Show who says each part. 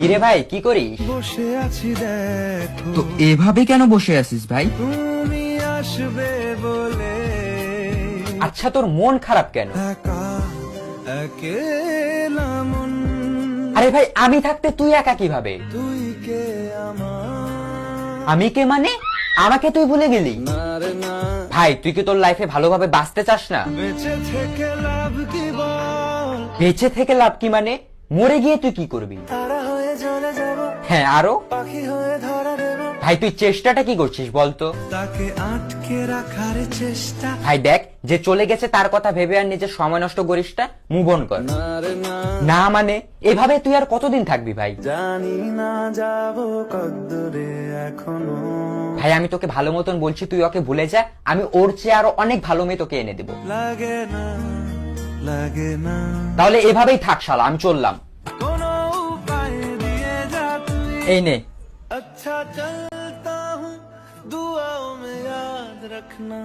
Speaker 1: কিরে ভাই কি করিস?
Speaker 2: বসে আছি দেখো
Speaker 3: তো এভাবে কেন বসে আছিস ভাই?
Speaker 2: তুমি আসবে বলে
Speaker 1: আচ্ছা তোর মন খারাপ কেন?
Speaker 2: একা একেলা মন
Speaker 1: আরে ভাই আমি থাকতে তুই একা কিভাবে?
Speaker 2: তুই কে আমার
Speaker 1: আমি কে মানে? আমাকে তুই ভুলে গেলি?
Speaker 2: না রে না
Speaker 1: ভাই তুই কি তোর লাইফে ভালোভাবে বাঁচতে চাস না?
Speaker 2: বেঁচে থেকে লাভ কি বল
Speaker 1: বেঁচে থেকে লাভ কি মানে? মরে গিয়ে তুই কি করবি?
Speaker 2: তারা হয়ে চলে যাব
Speaker 1: হ্যাঁ আরো?
Speaker 2: পাখি হয়ে ধরা দেব
Speaker 1: ভাই তুই চেষ্টাটা কি করছিস বলতো?
Speaker 2: তাকে আটকে রাখার চেষ্টা
Speaker 1: ভাই দেখ যে চলে গেছে তার কথা ভেবে আর নিজের সময় নষ্ট করিস না, মুভ অন কর।
Speaker 2: না রে না
Speaker 1: না মানে এভাবে তুই আর কতদিন থাকবি ভাই?
Speaker 2: জানি না যাব কদ্দুরে এখনো
Speaker 1: ভাই আমি তোকে ভালো মতন বলছি তুই ওকে ভুলে যা, আমি ওর চেয়ে আরো অনেক ভালো মেয়ে তোকে এনে দেবো।
Speaker 2: লাগে না লাগে না
Speaker 1: তাহলে এভাবেই থাক শালা, আমি চললাম।
Speaker 2: কোনো উপায় দিয়ে যা তুই
Speaker 1: এই নে।
Speaker 2: अच्छा चलता हूँ दुआओं में याद रखना।